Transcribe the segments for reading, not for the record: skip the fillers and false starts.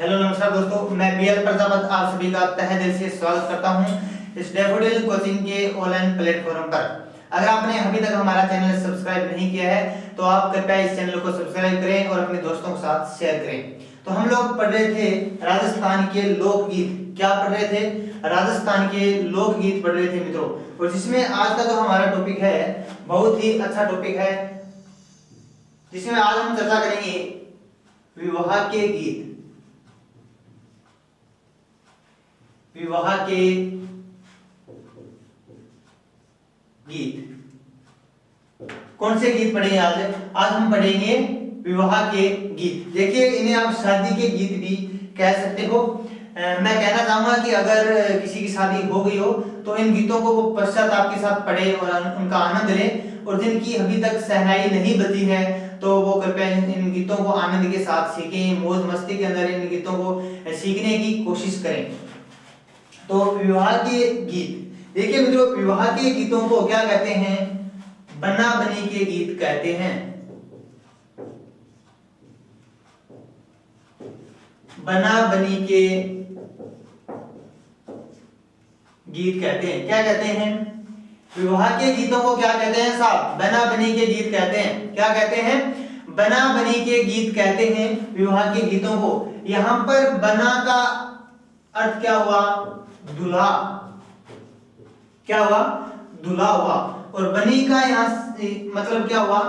Hello नमस्कार दोस्तों, मैं बीएल प्रजापत आप सभी का तहे दिल से स्वागत करता हूं इस डैफोडिल कोचिंग के ऑनलाइन प्लेटफॉर्म पर। अगर आपने अभी तक हमारा चैनल सब्सक्राइब नहीं किया है तो आप कृपया इस चैनल को सब्सक्राइब करें और अपने दोस्तों के साथ शेयर करें। तो हम लोग पढ़ रहे थे राजस्थान के लोकगीत। क्या पढ़ रहे थे? राजस्थान के लोकगीत पढ़ रहे थे मित्रों। और जिसमें आज का जो हमारा टॉपिक है बहुत ही अच्छा टॉपिक है, जिसमें आज हम चर्चा करेंगे विवाह के गीत। विवाह के गीत कौन से गीत पढ़ेंगे आज हम पढ़ेंगे विवाह के गीत। देखिए, इन्हें आप शादी के गीत भी कह सकते हो। मैं कहना चाहूंगा कि अगर किसी की शादी हो गई हो तो इन गीतों को वो पश्चाताप के साथ पढ़े और उनका आनंद ले, और जिनकी अभी तक शहनाई नहीं बजी है तो वो कृपया इन गीतों को आनंद के साथ सीखें, मौज मस्ती के अंदर इन गीतों को सीखने की कोशिश करें। तो विवाह के गीत, देखिए मित्रों, विवाह के गीतों को क्या कहते हैं? बना बनी के गीत कहते हैं। बना बनी के गीत कहते हैं। क्या कहते हैं? विवाह के गीतों को क्या कहते हैं साहब? बना बनी के गीत कहते हैं। क्या कहते हैं? बना बनी के गीत कहते हैं विवाह के गीतों को। यहां पर बना का अर्थ क्या हुआ? दूल्हा। क्या हुआ? दूल्हा हुआ। और बनी का यहां मतलब क्या हुआ?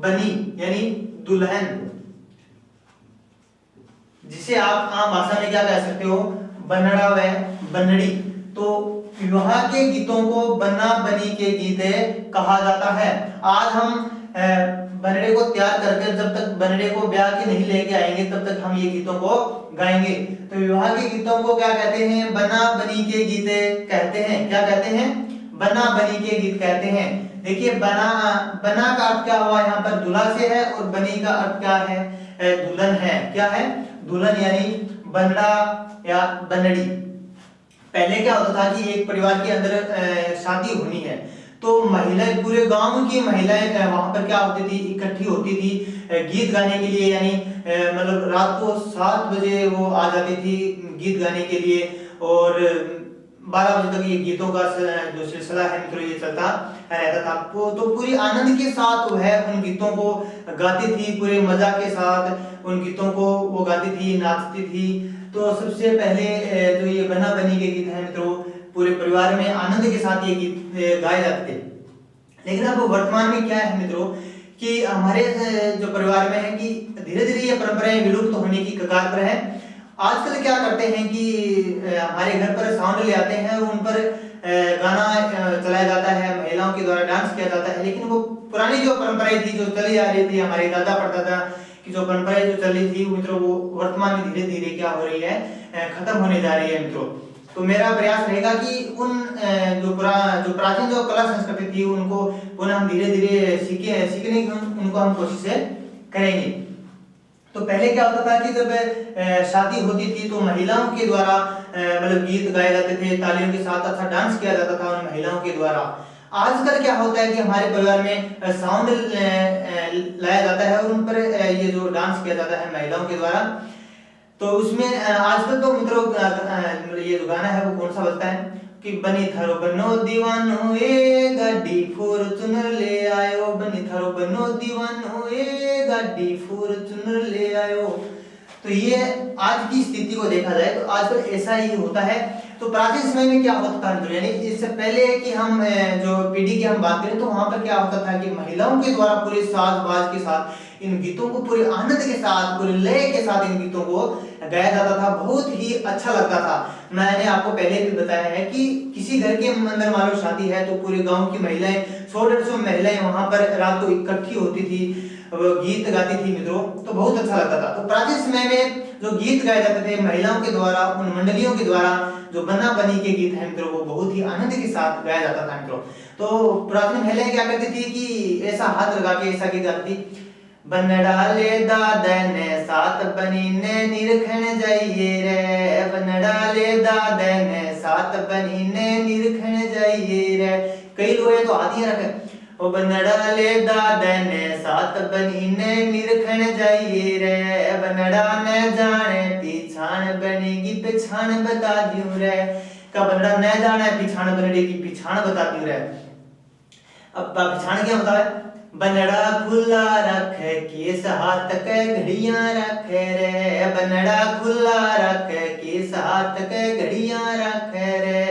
बनी यानी दुल्हन, जिसे आप आम भाषा में क्या कह सकते हो? बनड़ा व बनड़ी। तो विवाह के गीतों को बना बनी के गीत कहा जाता है। आज हम बनड़े को तैयार करके जब तक बनड़े को ब्याह के नहीं लेके आएंगे तब तक हम ये गीतों को गाएंगे। तो विवाह के गीतों को क्या कहते हैं? बना बनी के गीत कहते हैं। क्या कहते हैं? बना बनी के गीत कहते हैं। देखिए, बना का अर्थ क्या हुआ? यहाँ पर दूल्हा से है, और बनी का अर्थ क्या है? दुल्हन है। क्या है? दुल्हन यानी बनड़ा या बनड़ी। पहले क्या होता था कि एक परिवार के अंदर शादी होनी है तो महिलाएं, पूरे गांव की महिलाएं वहां पर क्या होती थी? इकट्ठी होती थी गीत गाने के लिए। यानी मतलब रात को 7 बजे वो आ जाती थी गीत गाने के लिए, और 12 बजे तक ये गीतों का जो सिलसिला है मित्रों ये चलता रहता था। तो पूरी आनंद के साथ वह उन गीतों को गाती थी, पूरे मजा के साथ उन गीतों को वो गाती थी, नाचती थी। तो सबसे पहले जो ये बना बनी के गीत है मित्रों, पूरे परिवार में आनंद के साथ ये गीत गाए जाते थे। लेकिन अब वर्तमान में क्या है मित्रों कि हमारे जो परिवार में है कि धीरे धीरे ये परंपराएं विलुप्त होने की कगार पर है। आजकल क्या करते हैं कि हमारे घर पर साउंड ले आते हैं और उन पर गाना चलाया जाता है, महिलाओं के द्वारा डांस किया जाता है। लेकिन वो पुरानी जो परंपराएं थी, जो चली आ रही थी, हमारे दादा परदादा की जो परंपराएं जो चल रही थी मित्रों, वो वर्तमान में धीरे धीरे क्या हो रही है? खत्म होने जा रही है मित्रों। तो मेरा प्रयास रहेगा कि उन जो प्राचीन जो कला संस्कृति थी उनको पुनः हम धीरे धीरे सीखने की उनको हम कोशिश करेंगे। तो पहले क्या होता था कि जब शादी होती थी तो महिलाओं के द्वारा मतलब गीत गाए जाते थे, तालियों के साथ अच्छा डांस किया जाता था उन महिलाओं के द्वारा। आजकल क्या होता है कि हमारे परिवार में साउंड लाया जाता है और उन पर ये जो डांस किया जाता है महिलाओं के द्वारा। तो उसमें आजकल तो मित्रों ये जो गाना है वो कौन सा बजता है कि बनी थारो बनो दीवानो ए गाड़ी फॉर्च्यूनर ले आयो, बनी थारो बनो दीवानो ए गाड़ी फॉर्च्यूनर ले आयो। तो ये आज की स्थिति को देखा जाए तो आजकल ऐसा ही होता है। तो प्राचीन समय में क्या होता था मित्रों, यानी इससे पहले कि हम जो पीढ़ी की हम बात करें तो वहां पर क्या होता था कि महिलाओं के द्वारा पूरे साज बाज के साथ इन गीतों को पूरे आनंद के साथ, पूरे लय के साथ इन गीतों को गाया जाता था। बहुत ही अच्छा लगता था। मैंने आपको पहले भी बताया है कि किसी घर के अंदर मान लो शादी है तो पूरे गांव की महिलाएं, 100-150 महिलाएं वहां पर रात को इकट्ठी होती थी, गीत गाती थी मित्रों। तो बहुत अच्छा लगता था। तो प्राचीन समय में जो गीत गाए जाते थे महिलाओं के द्वारा, उन मंडलियों के द्वारा, जो बना बनी के गीत हैं मित्रों, वो बहुत ही आनंद के साथ गाया जाता था मित्रों। तो प्राचीन महिलाएं क्या करती थी कि ऐसा हाथ लगा के ऐसा गीत गाती थी, बनडाले दादन सात बनी ने निरखण जाइए रे, बनडाले दादन सात बनी ने निरखण जाइए रे। कई लोग तो आदि रखे, ओ बनडाले दादन सात बनी ने निरखण जाइए रे, बनडा ने जाने पीछा पिछाण बनेगी पिछाण बता दियो रे, का बनड़ा न जाने पिछाण बनड़ी की पिछाण बता दियो रे। अब पिछाण क्या होता है, बनड़ा खुला रख केस हाथ के घड़ियां रख रे, बनड़ा खुला रख केस हाथ के घड़ियां रख रे,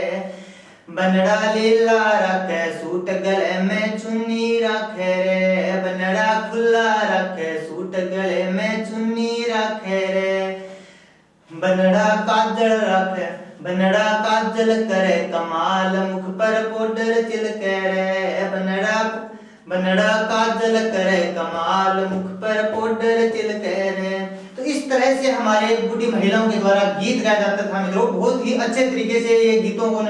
बनड़ा लीला रख सूट गले में चुन्नी रख रे, बनड़ा खुला रख सूट गले में चुन्नी रख रे, बनड़ा काजल रख बनड़ा काजल करे कमाल मुख पर पाउडर चिलके रे, बनड़ा काजल करे कमाल मुख पर पाउडर चिलके रे। तो इस तरह से हमारे बूढ़ी महिलाओं के द्वारा गीत गाया जाता था मित्रों, बहुत ही अच्छे तरीके से ये गीतों को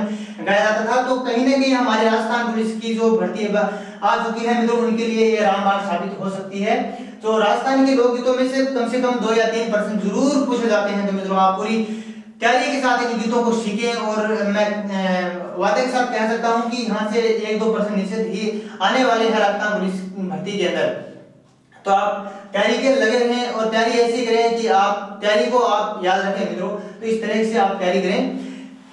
गाया जाता था। तो कहीं ना कहीं हमारे राजस्थान पुलिस की जो भर्ती आ चुकी है मित्रों, उनके लिए ये रामबाण साबित हो सकती है। तो राजस्थान के लोकगीतों में से कम 2 या 3% जरूर पूछे जाते हैं। तो मित्रों आप पूरी तैयारी के साथ इन गीतों को सीखें, और मैं वादे के साथ कह सकता हूं कि यहाँ से 1-2% निश्चित ही आने वाले हैं राजस्थान पुलिस भर्ती के अंदर। तो आप तैयारी के लगे रहें और तैयारी ऐसी करें कि आप तैयारी को आप याद रखें मित्रों। तो इस तरह से आप तैयारी करें।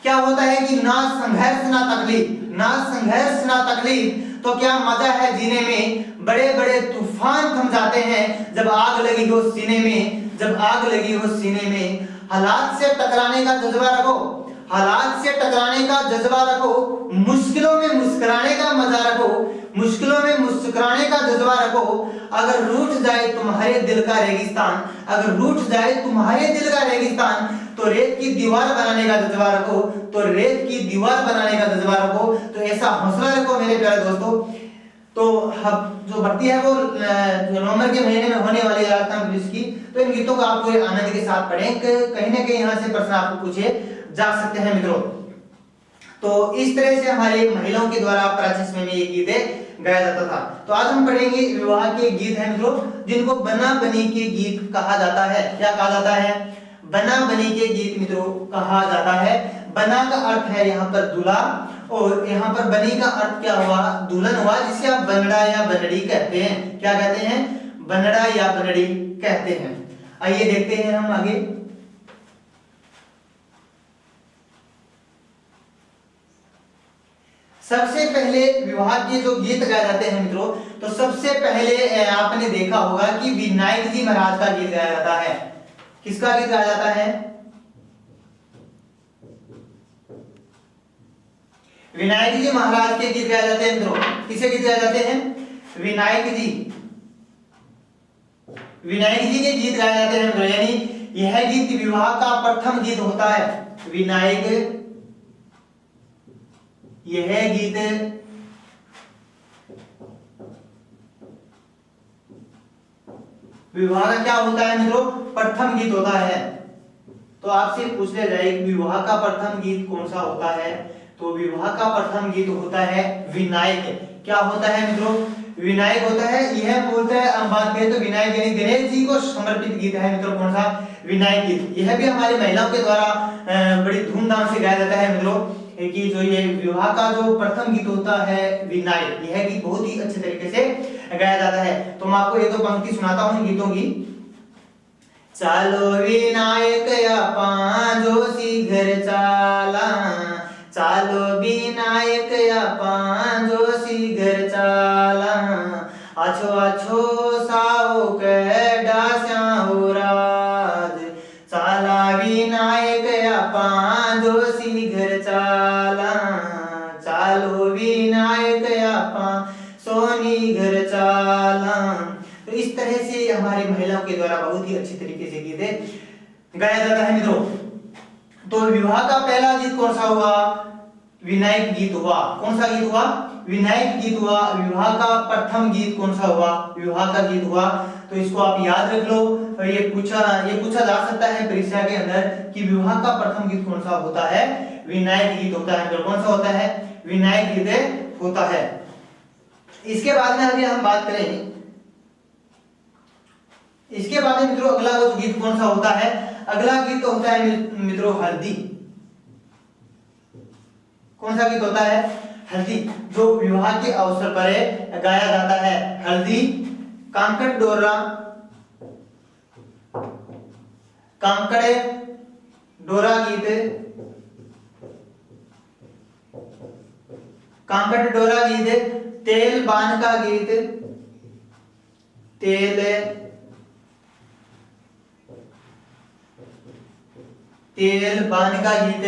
क्या होता है कि ना संघर्ष ना तकलीफ, ना संघर्ष ना तकलीफ, तो क्या मजा है जीने में, बड़े बड़े तूफान थम जाते हैं जब आग लगी हो सीने में, जब आग लगी हो सीने में, हालात से टकराने का जज्बा रखो, हालात से टकराने का जज्बा रखो, मुश्किलों में मुस्कुराने का मजा रखो, मुश्किलों में मुस्कुराने का जज्बा रखो, अगर रूठ जाए तुम्हारे दिल का रेगिस्तान, अगर रूठ जाए तुम्हारे दिल का रेगिस्तान, तो रेत की दीवार बनाने का जज्बा रखो, तो रेत की दीवार बनाने का जज्बा रखो। तो ऐसा हौसला रखो मेरे प्यारे दोस्तों। तो जो भर्ती है वो नवंबर के महीने में होने वाली है राजस्थान पुलिस की। तो इन गीतों को आप पूरे आनंद के साथ पढ़ें, कहीं ना कहीं यहाँ से प्रश्न आपको पूछे जा सकते हैं मित्रों। तो इस तरह से हमारे महिलाओं के द्वारा प्राचीन समय में ये गीत गाया जाता था। तो आज हम पढ़ेंगे विवाह के गीत हैं मित्रों, जिनको बना बनी के गीत कहा जाता है। क्या कहा जाता है? बना बनी के गीत मित्रों कहा जाता है। बना का अर्थ है यहाँ पर दूल्हा, और यहाँ पर बनी का अर्थ क्या हुआ? दुल्हन हुआ, जिसे आप बनड़ा या बनड़ी कहते हैं। क्या कहते हैं? बनड़ा या बनड़ी कहते हैं। आइए देखते हैं हम आगे। सबसे पहले विवाह के जो गीत गाए जाते हैं मित्रों, तो सबसे पहले आपने देखा होगा कि विनायक जी महाराज का गीत गाया जाता है। किसका गीत गाया जाता है? विनायक जी महाराज के गीत गाए जाते हैं मित्रों। किसके गीत गाए जाते हैं? विनायक जी, विनायक जी के गीत गाए जाते हैं मित्रों। यानी यह गीत विवाह का प्रथम गीत होता है। विनायक, यह गीत विवाह का क्या होता है मित्रों? प्रथम गीत होता है। तो आपसे पूछ लिया जाए कि विवाह का प्रथम गीत कौन सा होता है, तो विवाह का प्रथम गीत होता है विनायक। क्या होता है मित्रों? विनायक होता है। यह मूलतः हम बात करें तो विनायक यानी गणेश जी को समर्पित गीत है मित्रों। कौन सा? विनायक गीत। यह भी हमारी महिलाओं के द्वारा बड़ी धूमधाम से गाया जाता है मित्रों, कि जो ये विवाह का जो प्रथम गीत होता है विनायक, यह गीत बहुत ही अच्छे तरीके से गाया जाता है। तो मैं आपको एक दो पंक्ति सुनाता हूं गीतों की। चालो विनायक आपा जोशी घर चाला, चालो विनायक आपा जोशी घर चाला, आछो आछो साओ के डास्या हो राज, चाला विनायक आपा जोशी घर चाला, चालो विनायक आपा सोनी घर चाला। तो इस तरह से हमारी महिलाओं के द्वारा बहुत ही अच्छी तरीके से गीत गाया जाता है मित्रों। तो विवाह का पहला गीत कौन सा हुआ? विनायक गीत हुआ। कौन सा गीत हुआ? विनायक गीत हुआ। विवाह का प्रथम गीत कौन सा हुआ? विवाह का गीत हुआ। तो इसको आप याद रख लो। तो ये पूछा जा सकता है परीक्षा के अंदर कि विवाह का प्रथम गीत कौन सा होता है? विनायक गीत होता है। कौन सा होता है? विनायक गीत होता है। इसके बाद में अभी हम बात करें, इसके बाद में मित्रों अगला वो गीत कौन सा होता है? अगला गीत तो होता है मित्रों हल्दी। कौन सा गीत होता है? हल्दी, जो विवाह के अवसर पर गाया जाता है। हल्दी, कांकड़ डोरा, कांकड़े डोरा गीत, कांकड़ डोरा गीत, तेल बान का गीत, तेल बान का गीत,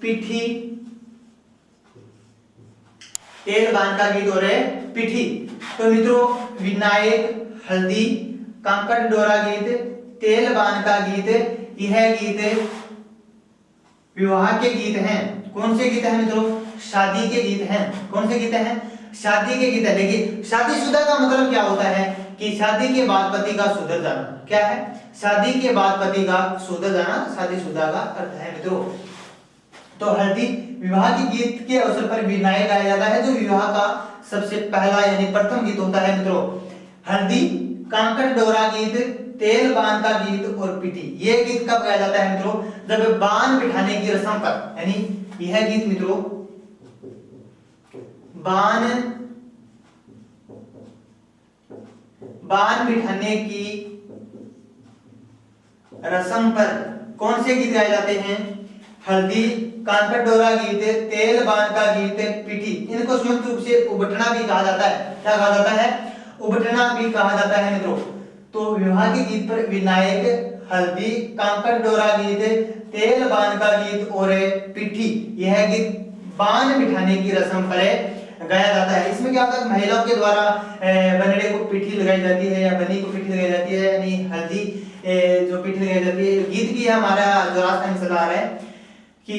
पिठी, तेल बान का गीत और पिठी। तो मित्रों विनायक, हल्दी, कांकड़ डोरा गीत, तेल बान का गीत, यह गीत विवाह के गीत हैं। कौन से गीत हैं मित्रों? शादी के गीत हैं। कौन से गीत हैं? शादी के गीत है। देखिए शादीशुदा का मतलब क्या होता है कि शादी के बाद पति का सुधर जाना। क्या है? शादी के बाद पति का सुधर जाना शादीशुदा का अर्थ है मित्रों। तो हल्दी विवाह के गीत के अवसर पर विनायक गाया जाता है, जो विवाह का सबसे पहला यानी प्रथम गीत होता है मित्रों। हल्दी, कांकड़ डोरा गीत, तेल बान का गीत और पिठी, ये गीत कब गाया जाता है मित्रों? जब बान बिठाने की रस्म पर, यानी यह गीत मित्रों बान बिठाने की रस्म पर कौन से गीत गाए जाते हैं? हल्दी, कांकड़ डोरा गीत, तेल बान का गीत, पिठी। इनको संयुक्त रूप से उबटना भी कहा जाता है। क्या कहा जाता है? उबटना भी कहा जाता है मित्रों। तो विवाह के गीत पर विनायक, हल्दी, कांकड़ डोरा गीत, तेल बान का गीत और पिठी, यह गीत बान बिठाने की रस्म पर गाया जाता है। इसमें क्या होता है? महिलाओं के द्वारा बनड़े को पिठी लगाई जाती है या बनी को पिठी लगाई जाती है, यानी हल्दी जो पिठी लगाई जाती है। गीत भी हमारा जो राजस्थान चला आ रहा है कि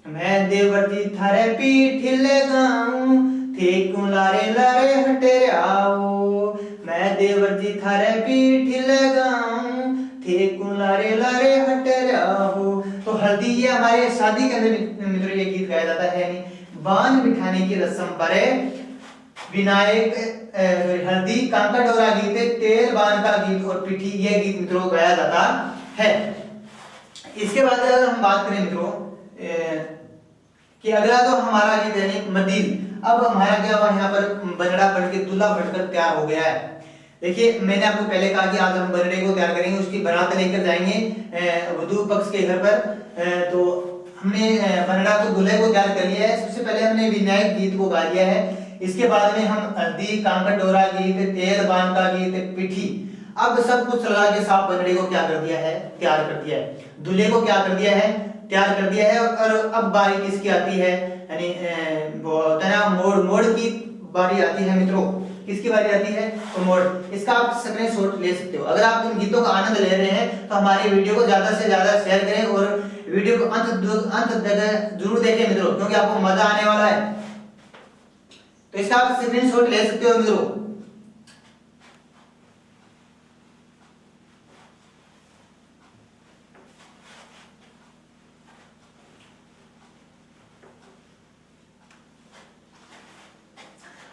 मैं देवरती थारे पीठी लगाऊं, थे कुलारे लारे हटे आओ, मैं देवरती थारे पीठी लगाऊं, थे कुलारे लारे हटे आओ। तो हल्दी ये हमारे शादी के अंदर मित्रों ये गीत गाया जाता है, यानी बान बिठाने की रस्म पर विनायक, हल्दी, कांकड़ डोरा गीत, तेल बान का गीत और पिठी, ये गीत मित्रों गाया जाता है। इसके बाद अगर हम बात करें मित्रों कि अगला तो हमारा गीत यानी मदील। अब हमारा क्या हुआ, यहाँ पर बनड़ा बन के दूल्हा बनकर तैयार हो गया है। देखिए मैंने आपको पहले कहा कि आज हम बनड़े को तैयार करेंगे, उसकी बारात लेकर जाएंगे वधू पक्ष के घर पर। तो हमने बनड़ा को दूल्हे को तैयार कर लिया है। सबसे पहले हमने विनायक गीत को गा लिया है। इसके बाद में हम हल्दी, कांकड़ डोरा गीत, तेल बान का गीत, पिठी, अब सब कुछ लगा के साफ बनड़े को क्या कर दिया है? तैयार कर दिया है। दूल्हे को क्या कर दिया है? तैयार कर दिया है। और अब बारी किसकी आती है? यानी वो होता है ना मोड़ की बारी आती है मित्रों। किसकी बारी आती है? तो मोड़। इसका आप स्क्रीनशॉट ले सकते हो। अगर आप इन गीतों का आनंद ले रहे हैं तो हमारी वीडियो को ज्यादा से ज्यादा शेयर करें और वीडियो को अंत तक जरूर देखें मित्रों, क्योंकि आपको मजा आने वाला है। तो इसका आप स्क्रीनशॉट ले सकते हो मित्रों।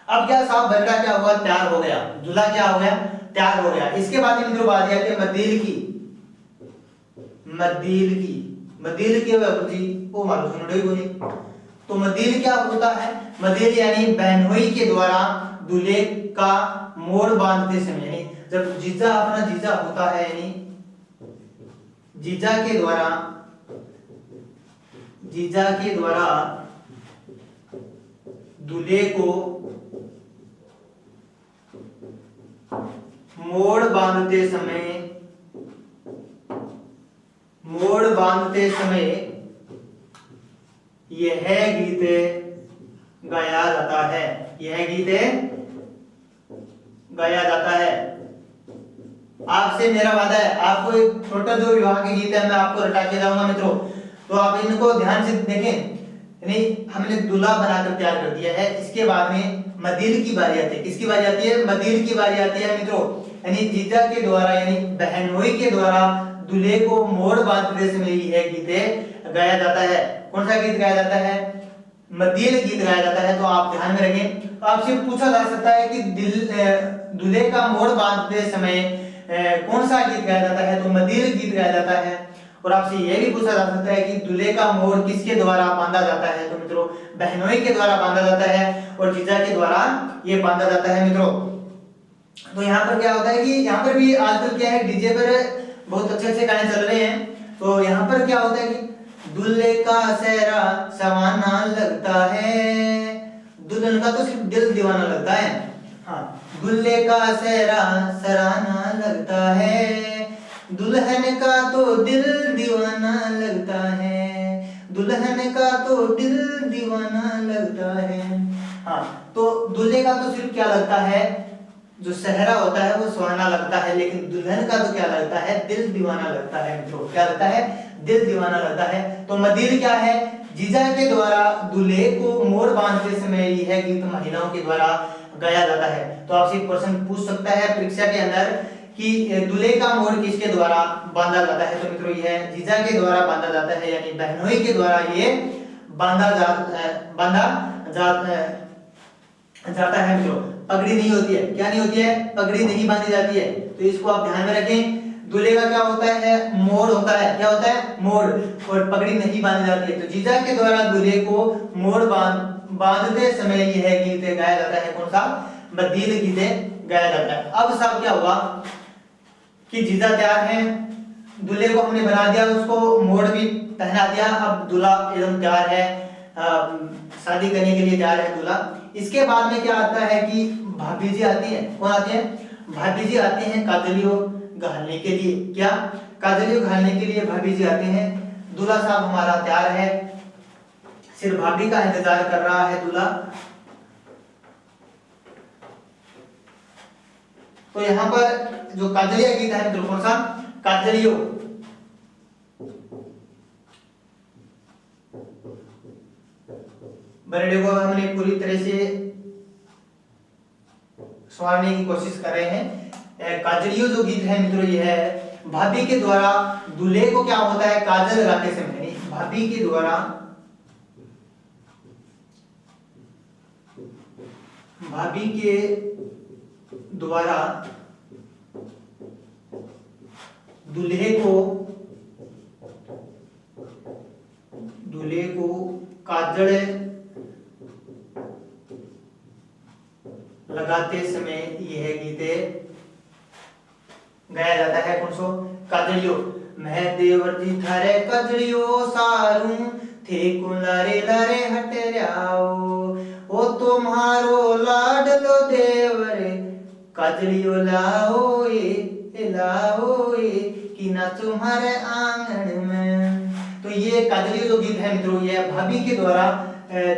अब क्या साहब बनड़ा क्या हुआ? तैयार हो गया। दूल्हा क्या हो गया? तैयार हो गया। इसके बाद मित्रों बात आती है मदील की। मदील की जी वो मालूम सुन रही बोली। तो मदील क्या होता है? मदील यानी बहनोई के द्वारा दूल्हे का मोड़ बांधते समय, यानी जब जीजा अपना जीजा होता है, यानी जीजा के द्वारा दूल्हे को मोड़ बांधते समय यह गीत गाया जाता है। आपसे मेरा वादा है, आपको एक छोटा जो विवाह के गीत है मैं आपको रटा के जाऊंगा मित्रों, तो आप इनको ध्यान से देखें। यानी हमने दूल्हा बनाकर तैयार कर दिया है। इसके बाद में मदील की बारी आती है। किसकी बारी आती है? मदील की बारी आती है मित्रों। यानी जीजा के द्वारा यानी बहनोई के द्वारा दूल्हे को मोड़ बांधते समय यह गीत गाया जाता है। कौन सा गीत गाया जाता है? मदील गीत गाया जाता है। तो आप ध्यान में रखें। तो आपसे पूछा जा सकता है कि दूल्हे का मोड़ बांधते समय कौन सा गीत गाया जाता है? तो मदील गीत गाया जाता है। और आपसे यह भी पूछा जा सकता है कि दूल्हे का मोड़ किसके द्वारा बांधा जाता है? तो मित्रों बहनोई के द्वारा बांधा जाता है और जीजा के द्वारा ये बांधा जाता है मित्रों। तो यहाँ पर क्या होता है कि यहाँ पर भी आजकल क्या है, डीजे पर बहुत अच्छे गाने चल रहे हैं। तो यहाँ पर क्या होता है कि दूल्हे का सेहरा सवाना लगता है, दुल्हन का तो सिर्फ दिल दीवाना लगता है। हाँ, दूल्हे का सेहरा सराहना लगता है, दुल्हन का तो दिल दीवाना लगता है, दुल्हन का तो दिल दीवाना लगता है। हाँ, तो दूल्हे का तो सिर्फ क्या लगता है, जो सेहरा होता है वो सुहाना लगता है, लेकिन दुल्हन का तो क्या लगता है, दिल दीवाना लगता है मित्रों। क्या लगता है, दिल दीवाना लगता है। तो मदीर क्या है, जीजा के द्वारा दूल्हे को मोड़ बांधते समय यह गीत महिलाओं के द्वारा गाया जाता है। तो आपसे क्वेश्चन पूछ सकता है परीक्षा के अंदर कि दूल्हे का मोड़ किसके द्वारा बांधा जाता है, तो मित्रों यह जीजा के द्वारा बांधा जाता है, यानी बहनोई के द्वारा ये बांधा जाता है मित्रों। पगड़ी नहीं होती है, क्या नहीं होती है, पगड़ी नहीं बांधी जाती है, तो इसको आप ध्यान में रखें। दूल्हे का क्या होता है, मोड़ होता है, क्या होता है, मोड़, और पगड़ी नहीं बांधी जाती है। तो जीजा के द्वारा दूल्हे को मोड़ बांधते समय यह गीत गाया जाता है, कौन सा, मदीर गीत गाया जाता है। अब साहब क्या हुआ कि जीजा तैयार है, दूल्हे को हमने बना दिया, उसको मोड़ भी पहना दिया, अब दूल्हा एकदम तैयार है, शादी करने के लिए तैयार है दूल्हा। इसके बाद में क्या आता है कि भाभी जी आती है, कौन आती है, भाभी जी आती हैं काजलियों घालने के लिए। क्या, काजलियों घालने के लिए भाभी जी आते हैं। दूल्हा साहब हमारा तैयार है, सिर्फ भाभी का इंतजार कर रहा है दूल्हा। तो यहाँ पर जो काजलिया गीत है मित्रों, कौन सा, काजलियों, बरडे को हमने पूरी तरह से संवारने की कोशिश कर रहे हैं। काजलियों जो गीत है मित्रों, ये है भाभी के द्वारा दूल्हे को क्या होता है, काजल लगाते समय, भाभी के द्वारा, भाभी के द्वारा दूल्हे को काजल लगाते समय यह गीत गाया जाता है, कौन सो, काजलियों। मैं देवर जी थारे काजलियों सारू थे को लारे लारे हटे रहो, ओ तुम्हारो लाडलो देवरे काजलियों लाओ ए कि ना तुम्हारे आंगन में। तो ये काजलियों जो गीत है मित्रों, ये भाभी के द्वारा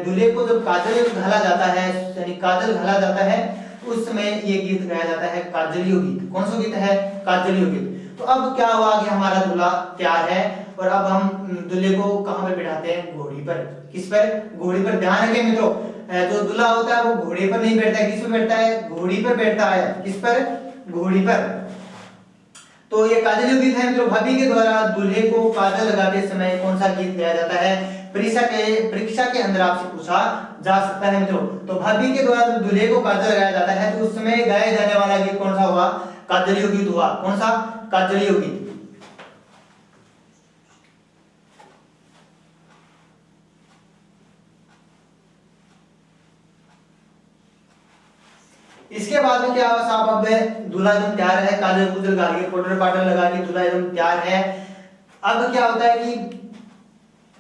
दूल्हे को जब काजल घाला जाता है, यानी काजल घाला जाता है, उस समय ये गीत गाया जाता है, काजलियों गीत। कौन सा गीत है, काजलियों गीत। तो अब क्या हुआ कि हमारा दूल्हा तैयार है, और अब हम दूल्हे को कहां पर बिठाते हैं, घोड़ी पर। किस पर, घोड़ी पर। ध्यान रखें मित्रों, जो दूल्हा होता है वो घोड़े पर नहीं बैठता है, किस पर बैठता है, घोड़ी पर बैठता है। किस पर, घोड़ी पर। तो ये काजलियों गीत है मित्रों, भाभी के द्वारा दूल्हे को काजल लगाते समय कौन सा गीत गाया जाता है, परीक्षा के अंदर आपसे पूछा जा सकता है मित्रों। तो भाभी के द्वारा दूल्हे को काजल लगाया जाता है, तो उस समय गाया जाने वाला गीत कौन सा हुआ, काजलियों गीत हुआ। कौन सा, काजलियों गीत। इसके बाद में क्या हुआ साहब, अब दूल्हा एकदम तैयार है, काजल कुजल गाल के पाउडर पाउडर लगा के दूल्हा एकदम तैयार है। अब क्या होता है कि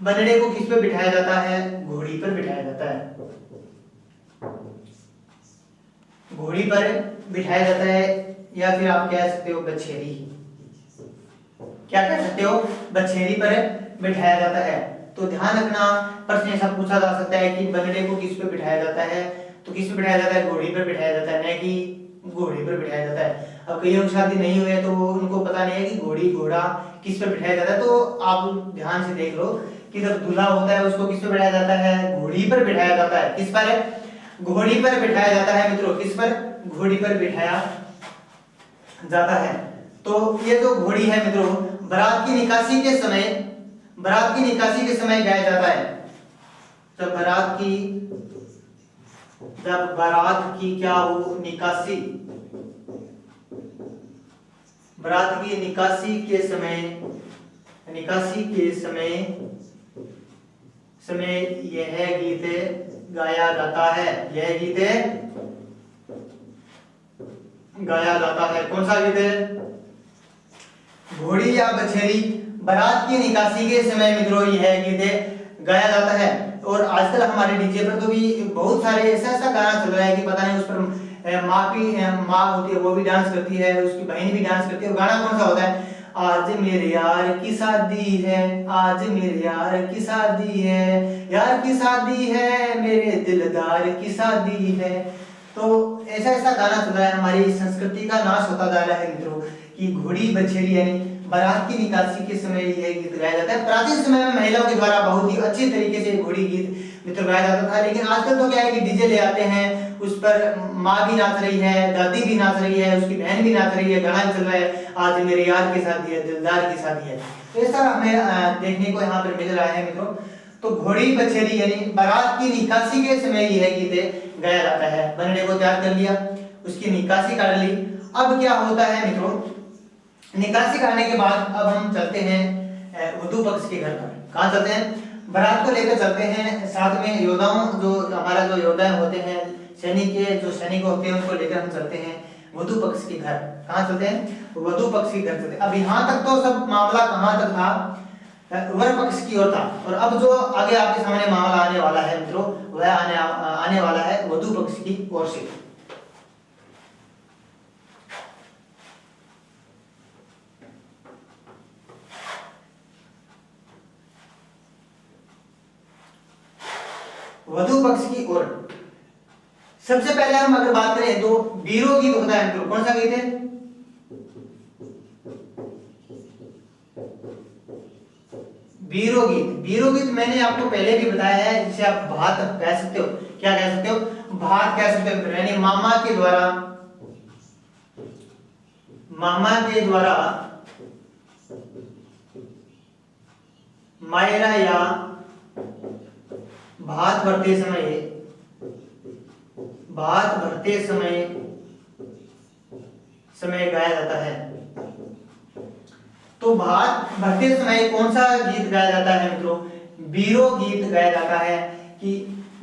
बनड़े को किस पे बिठाया जाता है, घोड़ी पर बिठाया जाता है, घोड़ी पर बिठाया जाता है, या फिर आप कह सकते हो बछेरी। क्या कह सकते हो, बछेरी पर बिठाया जाता है। तो ध्यान रखना, प्रश्न ऐसा पूछा जा सकता है कि बनड़े को किस पे बिठाया जाता है, तो किस पे बिठाया जाता है, घोड़ी पर बिठाया जाता है, न कि घोड़े पर बिठाया जाता है। अब कईयों की शादी नहीं हुई है तो उनको पता नहीं है कि घोड़ी घोड़ा किस पर बिठाया जाता है। तो आप ध्यान से देख लो कि जब दूल्हा होता है उसको किस पर बिठाया जाता है, घोड़ी पर बिठाया जाता है। किस पर, घोड़ी पर बिठाया जाता है मित्रों। किस पर, घोड़ी पर बिठाया जाता है। तो ये जो घोड़ी है मित्रों, बारात की निकासी के समय, बारात की निकासी के समय गाया जाता है। जब बारात की क्या हो, निकासी, बारात की निकासी के समय यह गीत गाया जाता है, यह गीत गाया जाता है। कौन सा गीत है, घोड़ी या बछेरी बारात की निकासी के समय मित्रों यह गीत गाया जाता है। और आजकल हमारे डीजे पर तो भी बहुत सारे ऐसा गाना चल रहा है कि पता नहीं उस पर माँ होती है वो भी डांस करती है, उसकी बहन भी डांस करती है। गाना कौन सा होता है, आज मेरे यार की शादी है, आज मेरे यार की शादी है, यार की शादी है, मेरे दिलदार की शादी है। तो ऐसा ऐसा गाना चल रहा है, हमारी संस्कृति का नाश होता जा रहा है मित्रों कि घोड़ी बछेरी यानी बारात की निकासी के समय यह गीत गाया जाता है। प्राचीन समय में महिलाओं के द्वारा बहुत ही अच्छे तरीके से घोड़ी गीत मित्र गाया जाता था, लेकिन आजकल तो क्या है कि डीजे ले आते हैं, उस पर माँ भी नाच रही है, दादी भी नाच रही है, उसकी बहन भी नाच रही है, गाना चल रहा है, आज मेरे यार की शादी है, दिलदार की शादी है। तो ऐसा हमें देखने को यहाँ पर मिल रहा है मित्रों। तो घोड़ी बछेरी यानी बारात की निकासी के समय यह गीत गाया जाता है। बनड़े को तैयार कर लिया, उसकी निकासी काट ली। अब क्या होता है मित्रों, निकासी करने के बाद अब हम चलते हैं वधू पक्ष के घर पर। कहाँ चलते हैं, बारात को लेकर चलते हैं, साथ में योद्धाओं जो हमारा जो योद्धा होते हैं, सैनिक के जो सैनिक होते हैं उनको लेकर हम चलते हैं वधू पक्ष के घर। कहाँ चलते हैं, वधू पक्ष के घर चलते हैं। अब यहाँ तक तो सब मामला कहाँ तक था, वर पक्ष की ओर था। और अब जो आगे आपके सामने मामला आने वाला है मित्रों, वह आने वाला है वधू पक्ष की ओर से। वधू पक्ष की ओर सबसे पहले हम अगर बात करें तो बीरो गीत होता है मित्रों। कौन सा गीत है, बीरो गीत। बीरो गीत मैंने आपको पहले भी बताया है, जिसे आप भात कह सकते हो। क्या कह सकते हो, भात कह सकते हो, यानी मामा के द्वारा मायरा या भात भरते समय गाया जाता है। तो भात भरते समय कौन सा गीत गाया जाता है मित्रों, बीरो गीत गाया जाता है कि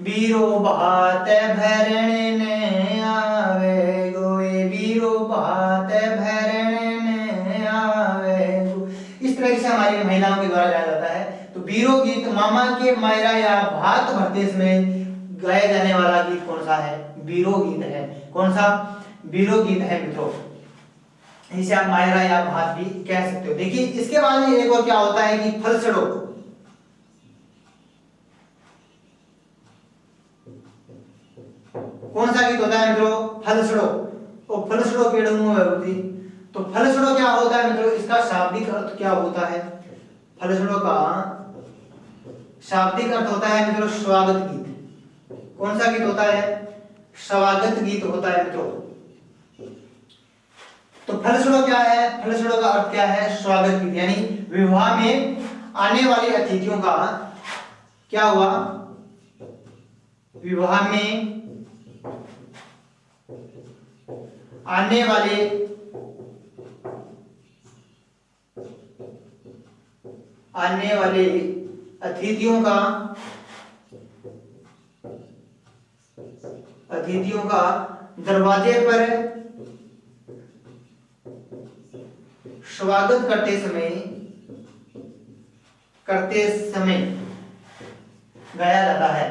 बीरो भात भरने आवे गोए, बीरो भात भरने आवे गो। इस तरह से हमारी महिलाओं के द्वारा गाया जाता है। तो बीरो गीत मामा के मायरा या भात भरते समय गाया जाने वाला गीत कौन सा है, बीरो गीत है। कौन सा, बीरो गीत है मित्रों। इसे आप मायरा या भात भी कह सकते हो। देखिए इसके बाद एक और क्या होता है कि फलसड़ो। कौन सा गीत होता है मित्रों, फलसड़ो। और फलसड़ो पेड़ होती। तो फलसड़ो क्या होता है मित्रों, इसका शाब्दिक अर्थ क्या होता है, फलसड़ो का शाब्दिक अर्थ होता है मित्रों स्वागत गीत। कौन सा गीत होता है, स्वागत गीत होता है मित्रों। तो फलसड़ो क्या है, फलसड़ो का अर्थ क्या है, स्वागत गीत। यानी विवाह में आने वाले अतिथियों का क्या हुआ, विवाह में आने वाले अतिथियों का दरवाजे पर स्वागत करते समय गाया जाता है।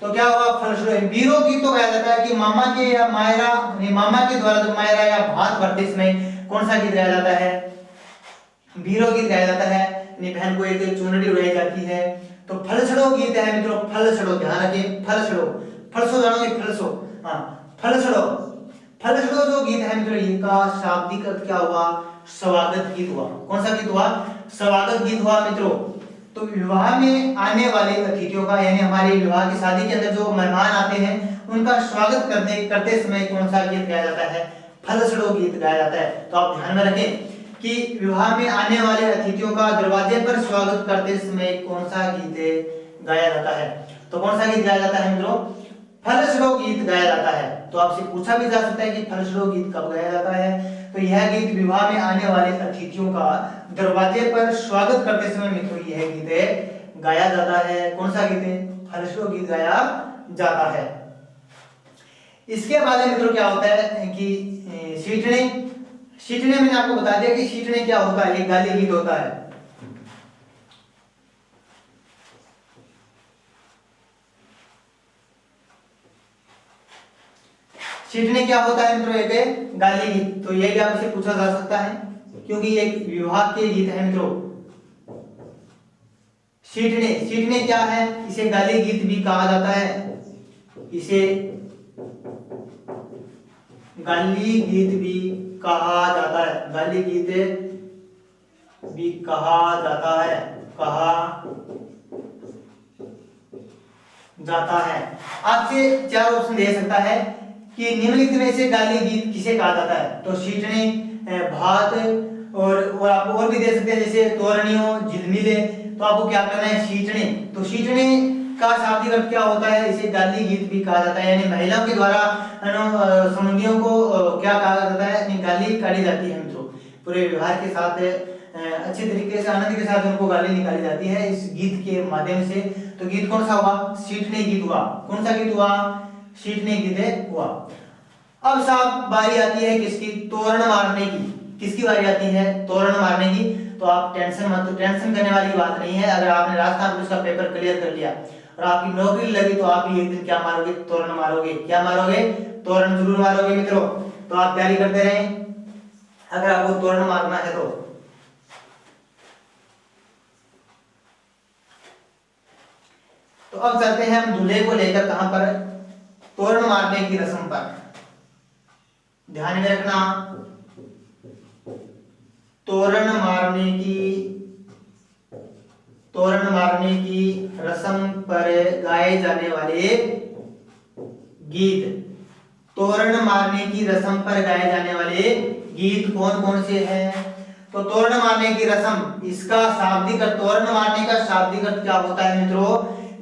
तो क्या हुआ, फलस्वरूप बीरो गीत तो गाया जाता है कि मामा के या मायरा, मामा के द्वारा जो मायरा या भात भरते समय कौन सा गीत गाया जाता है, बीरो गीत गाया जाता है। बहन को एक चुनरी उड़ाई जाती है। तो फलसड़ो गीत है मित्रों, फलसड़ो ध्यान रखिए, फलसो जानोगे, फलसड़ो जो गीत है मित्रों, इनका शाब्दिक अर्थ क्या हुआ, स्वागत गीत हुआ। कौन सा गीत हुआ, स्वागत गीत हुआ मित्रों। तो विवाह में आने वाले अतिथियों का, यानी हमारे विवाह की शादी के अंदर जो मेहमान आते हैं उनका स्वागत करते समय कौन सा गीत गाया जाता है, फलसड़ो गीत गाया जाता है। तो आप ध्यान में रखें कि विवाह में आने वाले अतिथियों का दरवाजे पर स्वागत करते समय कौन सा गीत गाया जाता है। तो कौन सा गीत गाया जाता है मित्रों, फलसड़ो गीत गाया जाता है। तो आपसे पूछा भी जा सकता है कि फलसड़ो गीत कब गाया जाता है। तो यह गीत विवाह में आने वाले अतिथियों का दरवाजे पर स्वागत करते समय मित्रों यह गीत गाया जाता है। कौन सा गीत है, फलसड़ो गीत गाया जाता है। इसके बाद मित्रों क्या होता है कि सीटने मैंने आपको बता दिया कि सीटने क्या होता है, एक गाली गीत होता है। छींटने क्या होता है मित्रों, एक गाली गीत। तो ये भी आपसे पूछा जा सकता है क्योंकि ये विवाह के गीत है मित्रों। छींटने, छींटने क्या है, इसे गाली गीत भी कहा जाता है, इसे गाली गीत भी कहा जाता है, गाली गीत भी कहा जाता है, कहा जाता है। आपसे चार ऑप्शन दे सकता है कि निम्नलिखित में से गाली गीत किसे कहा जाता है। तो छींटने, भात और आपको और भी दे सकते हैं जैसे तोरणियों, झिलमिले। तो आपको क्या करना है, छींटने। तो छींटने का शाब्दिक अर्थ क्या होता है, इसे गाली गीत भी कहा जाता है, यानी महिलाओं के द्वारा संबंधियों को क्या कहा जाता है, यानी गाली काटी जाती है मित्रों। पूरे व्यवहार के साथ अच्छे तरीके से आनंद के साथ उनको गाली निकाली जाती है इस गीत के माध्यम से। तो गीत कौन सा हुआ, छींटने गीत हुआ। कौन सा गीत हुआ, छींटने गीत हुआ। अब साहब बारी आती है किसकी, तोरण मारने की। किसकी बारी आती है, तोरण मारने की। तो आप टेंशन मत, टेंशन करने वाली बात नहीं है। अगर आपने राजस्थान पुलिस का पेपर क्लियर कर लिया और आपकी नौकरी लगी तो आप एक दिन क्या मारोगे, तोरण मारोगे। क्या मारोगे, तोरण जरूर मारोगे मित्रों। तो आप तैयारी करते रहें अगर आपको तोरण मारना है तो। तो अब चलते हैं हम दूल्हे को लेकर कहां पर, तोरण मारने की रस्म पर। ध्यान में रखना, तोरण मारने की रस्म पर गाए जाने वाले गीत। तोरण मारने की रस्म पर गाए जाने वाले गीत कौन कौन से हैं। तो तोरण मारने की रस्म, इसका शाब्दिक अर्थ, तोरण मारने का शाब्दिक अर्थ क्या होता है मित्रों,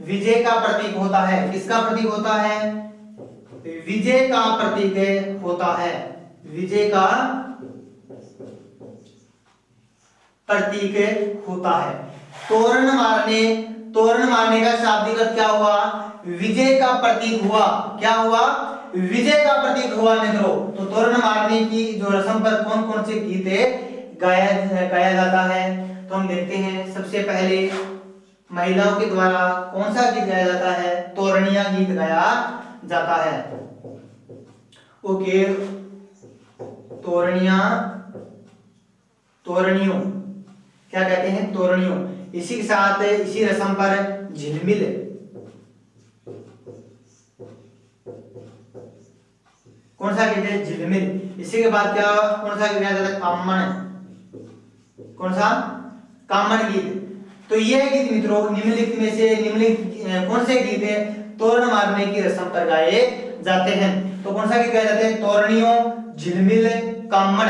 विजय का प्रतीक होता है। किसका प्रतीक होता है, विजय का प्रतीक होता है, विजय का प्रतीक होता है। तोरण मारने का शाब्दिक अर्थ क्या हुआ, विजय का प्रतीक हुआ। क्या हुआ, विजय का प्रतीक हुआ मित्रों। तो तोरण मारने की जो रस्म पर कौन कौन से गीत गाया जाता है, तो हम देखते हैं। सबसे पहले महिलाओं के द्वारा कौन सा गीत गाया जाता है, तोरणिया गीत गाया जाता है। ओके, तोरणियों क्या कहते हैं, तोरणियों। इसी के साथ इसी रस्म पर झिलमिल, कौन सा गीत है, झिलमिल। इसी के बाद क्या, कौन सा गीत गाया जाता है, कामण। कौन सा, कामण गीत। तो यह गीत मित्रों निम्नलिखित में से निम्नलिखित कौन से गीत है तोरण मारने की रस्म पर गाए जाते हैं। तो कौन सा गीत गाए जाते हैं, तोरणियों, झिलमिल, कामण।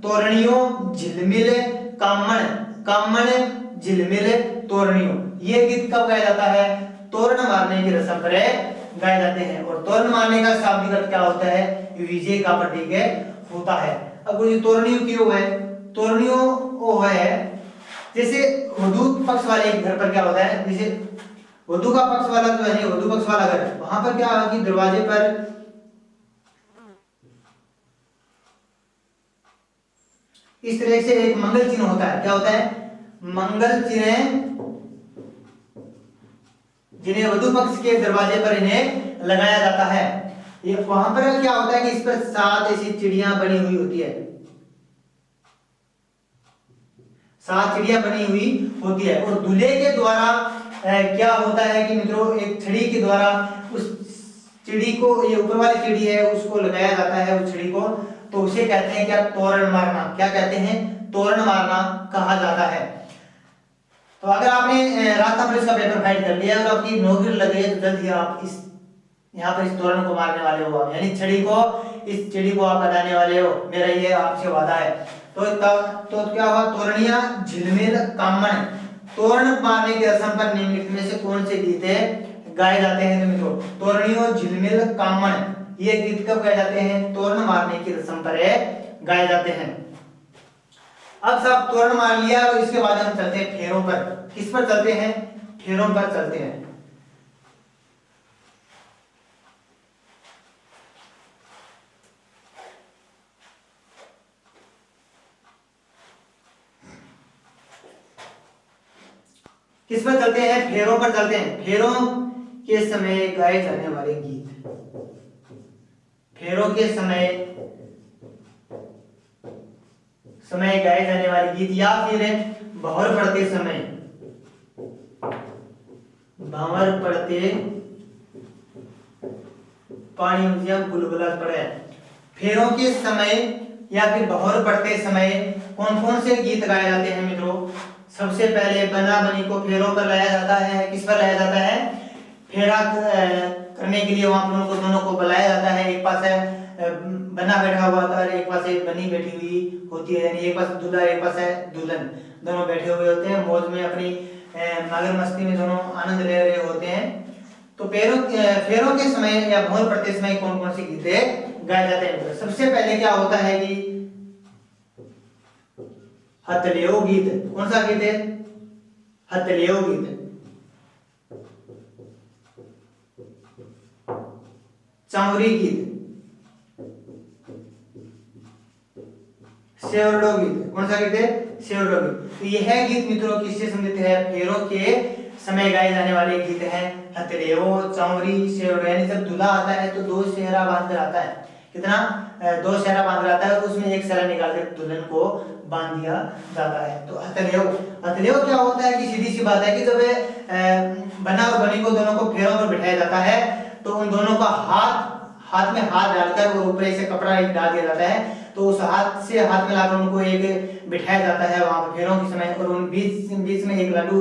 तोरणियों, झिलमिल, कामण, कामण, झिलमिल, तोरणियों। ये गीत कब गाया जाता है, तोरण मारने की रस्म पर गाए जाते हैं। और तोरण मारने का शाब्दिक अर्थ क्या होता है, विजय का प्रतीक होता है। अब ये तोरणियों क्यों है, तोरणियों वो है जैसे वधू पक्ष वाले घर पर क्या होता है, जैसे वधू का पक्ष वाला जो है, वधू पक्ष वाला घर, वहां पर क्या है कि दरवाजे पर इस तरह से एक मंगल चिन्ह होता है। क्या होता है, मंगल चिन्ह, जिन्हें वधू पक्ष के दरवाजे पर इन्हें लगाया जाता है। ये वहां पर क्या होता है कि इस पर 7 ऐसी चिड़ियां बनी हुई होती है, 7 चिड़िया बनी हुई होती है। और दूल्हे के द्वारा क्या होता है कि मित्रों एक छड़ी के द्वारा उस चिड़ी को, ये ऊपर वाली चिड़ी है उसको लगाया जाता है, उस चिड़ी को। तो उसे कहते हैं क्या, तोरण मारना। क्या कहते हैं, तोरण मारना कहा जाता है। तो अगर आपने राजस्थान पुलिस का पेपर फाइट कर लिया और आपकी नौकरी लग गई तो जल्द ही आप इस यहाँ पर इस तोरण को मारने वाले हो, यानी छड़ी को, इस चिड़ी को आप हटाने वाले हो, मेरा ये आपसे वादा है। तो क्या हुआ, तोरणिया, झिलमिल, कामण। तोरण मारने की रस्म पर निम्नलिखित में से कौन से गीत गाए जाते हैं, तो मित्रों तोरणियों, झिलमिल, कामण, ये गीत कब गाए जाते हैं, तोरण मारने की रस्म पर गाए जाते हैं। अब सब तोरण मार लिया और इसके बाद हम चलते हैं फेरों पर। किस पर चलते हैं, फेरों पर चलते हैं। किस पर चलते हैं, फेरों पर चलते हैं। फेरों के समय गाए जाने वाले गीत। फेरों के समय गाए जाने वाले गीत, या फिर भंवर पड़ते समय, भंवर पड़ते पानी बुलबुला पड़े। फेरों के समय या फिर भंवर पड़ते समय कौन कौन से गीत गाए जाते हैं मित्रों? सबसे पहले बना बनी को फेरों पर लाया जाता है। किस पर लाया जाता है? फेरा करने के लिए वहां पर उनको दोनों को बुलाया जाता है। एक पास है बना बैठा हुआ था और एक पास है बनी बैठी हुई होती है, यानी एक पास दूल्हा एक पास है दुल्हन, दोनों बैठे हुए होते हैं मौज में, अपनी मगर मस्ती में दोनों आनंद ले रहे होते हैं। तो फेरों के समय या भंवर पड़ते समय कौन कौन से गीत गाए जाते हैं? सबसे पहले क्या होता है कि हथलेओ गीत। कौन सा गीत है? हथलेओ गीत। चांवरी गीत, सेवरडो गीत। कौन सा गीत है? सेवरडो गीत। तो यह गीत मित्रों किससे संबंधित है? फेरों के समय गाए जाने वाले गीत हैं। हथलेओ, चांवरी, सेवरडो, यानी जब दूल्हा आता है तो दो सेहरा बांध कर आता है। कितना? दो सेहरा बांध कर आता है, तो उसमें एक सेहरा निकाल कर दुल्हन को बांध दिया जाता है। तो हथलेओ क्या होता है कि सीधी सी बात है कि जब बना और बनी को दोनों को फेरों पर बिठाया जाता है तो उन दोनों का हाथ में हाथ डालकर और ऊपर से कपड़ा एक डाल दिया जाता है, तो उस हाथ से हाथ में लाकर उनको एक बिठाया जाता है वहां पर फेरों के समय, और उन बीच में एक लाडू,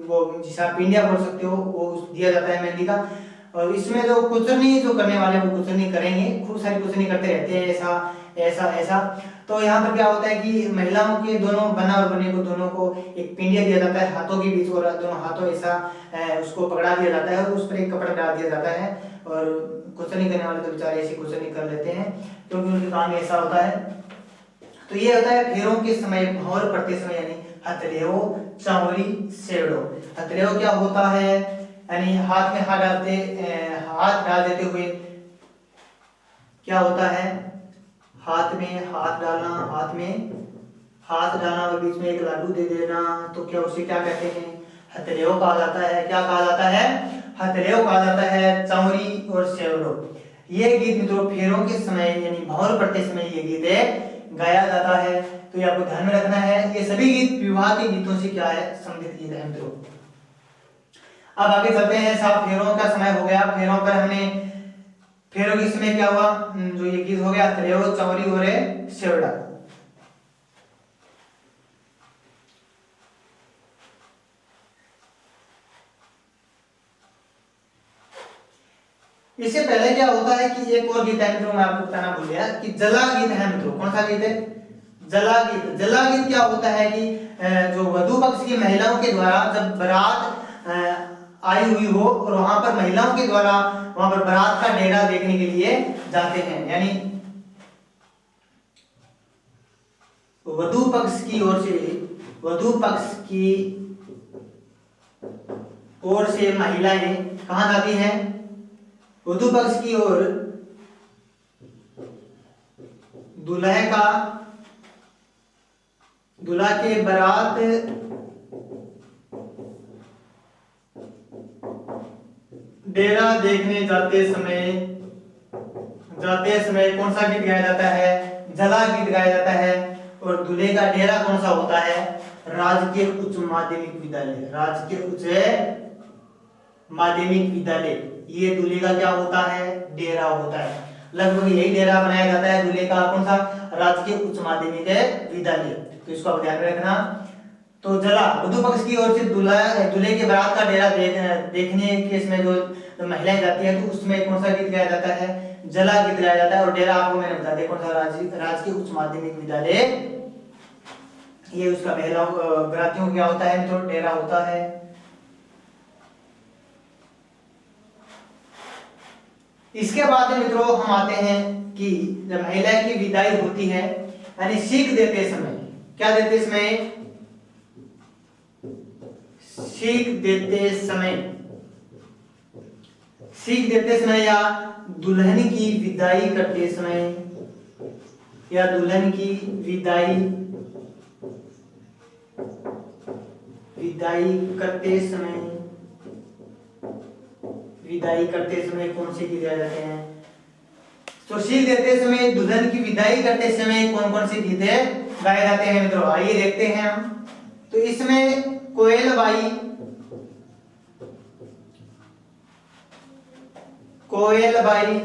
वो जिसे आप पिंडिया बोल सकते हो, वो दिया जाता है मेहंदी का। और इसमें जो कुचरनी जो करने वाले वो कुचरनी करेंगे, खूब सारी कुचरनी करते रहते हैं, ऐसा ऐसा ऐसा। तो यहाँ पर क्या होता है कि महिलाओं के दोनों बना और बनी को दोनों को एक पिंडिया दिया जाता है हाथों के बीच, और दोनों हाथों ऐसा उसको पकड़ा दिया जाता है और उस पर एक कपड़ा डाल दिया जाता है, और कुचरनी करने वाले तो बेचारे ऐसी कुचरनी कर लेते हैं क्योंकि उनके काम ऐसा होता है। तो ये होता है फेरों के समय, भंवर पड़ते समय, यानी हथलेओ, चांवरी, सेवड़ो। हथलेओ क्या होता है? यानी हाथ में हाथ डाल देते हुए क्या होता है? हाथ में हाथ डालना, हाथ में हाथ डालना और बीच में एक लाडू दे देना, तो क्या उसे क्या कहते हैं? हथलेओ कहा जाता है। क्या कहा जाता है? हथलेओ कहा जाता है। चांवरी और सेवड़ो, ये गीत मित्रों फेरों के समय यानी भंवर पड़ते समय ये गीत गाया जाता है। तो ये आपको ध्यान में रखना है, ये सभी गीत विवाह के गीतों से क्या है? संबंधित गीत है मित्रों। अब आगे चलते हैं साहब, फेरों का समय हो गया। फेरों पर हमने फेरों के समय क्या हुआ? जो ये गीत हो गया हथलेओ, चांवरी और सेवड़ा। इससे पहले क्या होता है कि एक और गीत है मित्रों, मैं आपको बताना भूल गया कि जला गीत है मित्रों। कौन सा गीत है? जला गीत। जला गीत क्या होता है कि जो वधु पक्ष की महिलाओं के द्वारा जब बारात आई हुई हो और वहां पर महिलाओं के द्वारा वहां पर बारात का डेरा देखने के लिए जाते हैं, यानी वधु पक्ष की ओर से, वधु पक्ष की ओर से महिलाएं कहां जाती हैं? वधु पक्ष की ओर दूल्हा के बारात डेरा देखने जाते समय कौन सा गीत गाया जाता है? जला गीत गाया जाता है। और दूल्हे का डेरा कौन सा होता है? राजकीय उच्च माध्यमिक विद्यालय। राजकीय उच्च माध्यमिक विद्यालय, ये दूल्हे का क्या होता है? डेरा होता है। लगभग यही डेरा बनाया जाता है दूल्हे का। कौन सा? राजकीय उच्च माध्यमिक विद्यालय। तो इसको आप ध्यान में रखना। तो जला, वधु पक्ष की ओर से दूल्हे के बारात का डेरा देखने के समय जो महिलाएं जाती है तो उसमें कौन सा गीत गाया जाता है? जला गीत गाया जाता है। और डेरा आपको मैंने बता दिया कौन सा? राजकीय उच्च माध्यमिक विद्यालय, ये उसका पहला बरातियों क्या होता है? तो डेरा होता है। इसके बाद में मित्रों हम आते हैं कि जब महिला की विदाई होती है, यानी सीख देते समय, क्या देते समय? सीख देते समय या दुल्हन की विदाई करते समय, या दुल्हन की विदाई करते समय कौन से गीत गाए जाते हैं? तो सीख देते समय, दुल्हन की विदाई करते समय कौन कौन से गीत गाए जाते हैं मित्रों, आइए देखते हैं हम। तो इसमें कोयल बाई, कोयल बाई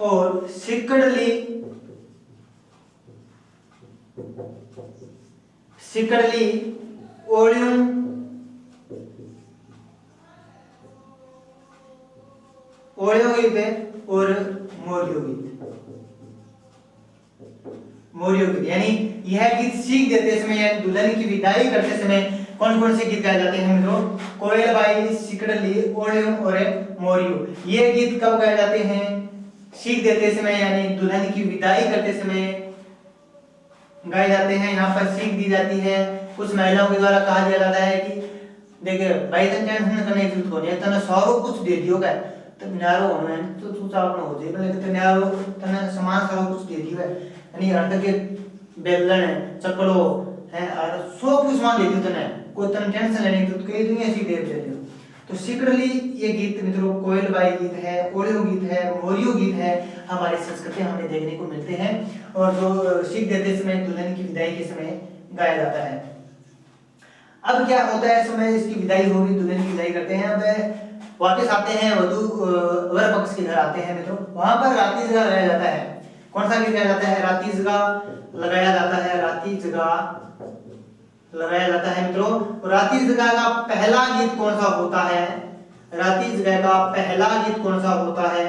और सिकड़ली, सिकड़ली, ओलियों, ओलियों गीत है और मोरियो गीत, मोरियो गीत, यानी यह गीत सीख देते समय या दुल्हन की विदाई करते समय कौन कौन से गीत गाए जाते हैं मित्रों, कोयल बाई, सिकड़ली, ओलियों और मोरियो। ये गीत कब गाए जाते हैं, सीख देते समय यानी दुल्हन की विदाई करते समय गाए जाते हैं। यहाँ पर सीख दी जाती है, कुछ महिलाओं के द्वारा कहा जाता है कि देखिए भाई तन टेंशन करने की जरूरत होनी है, तने सारो कुछ दे दियो का तो न्यारो होना है तो तू चाप न हो जाए, लेकिन तने न्यारो तने सामान सारो कुछ दे दियो है, यानी अर्ध के बेलन है, चकलो है और सब कुछ सामान दे दियो तने, कोई तने टेंशन लेने की जरूरत कई दुनिया ऐसी दे दियो। तो सिकड़ली ये गीत मित्रों कोयल बाई गीत है, ओलियो गीत है, मोरियो गीत है, हमारी संस्कृति हमें देखने को मिलते हैं और जो सीख देते समय दुल्हन की विदाई के समय गाया जाता है। अब क्या होता है, समय इसकी विदाई होगी, दुल्हन की विदाई करते हैं, अब वापस आते हैं, वधू वर पक्ष के घर आते हैं मित्रों, वहां पर राती जगह लगाया जाता है। कौन सा गीत गाया जाता है, राती जगह लगाया जाता है, राती जगह लगाया जाता है मित्रों। राती जगह का पहला गीत कौन सा होता है, राती जगह का पहला गीत कौन सा होता है,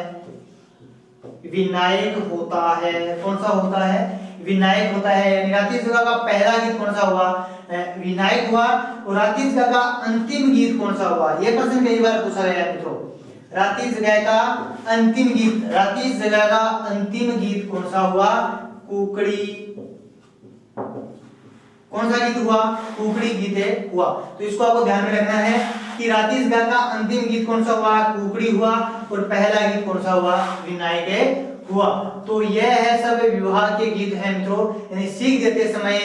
विनायक होता है। कौन सा होता है, विनायक होता है। राती जगह का पहला गीत कौन सा हुआ, विनायक हुआ। और राती जगह का अंतिम गीत कौन सा हुआ, यह प्रश्न कई बार पूछा गया है मित्रों। राती जगह का अंतिम गीत, राती जगह का अंतिम गीत कौन सा हुआ, कुकड़ी। कौन सा गीत हुआ, कुकड़ी गीत हुआ। तो इसको आपको ध्यान में रखना है कि राती जगह का अंतिम गीत कौन सा हुआ, कुकड़ी हुआ, और पहला गीत कौन सा हुआ, विनायक हुआ। तो यह है सब विवाह के गीत हैं मित्रों, यानी सीख देते समय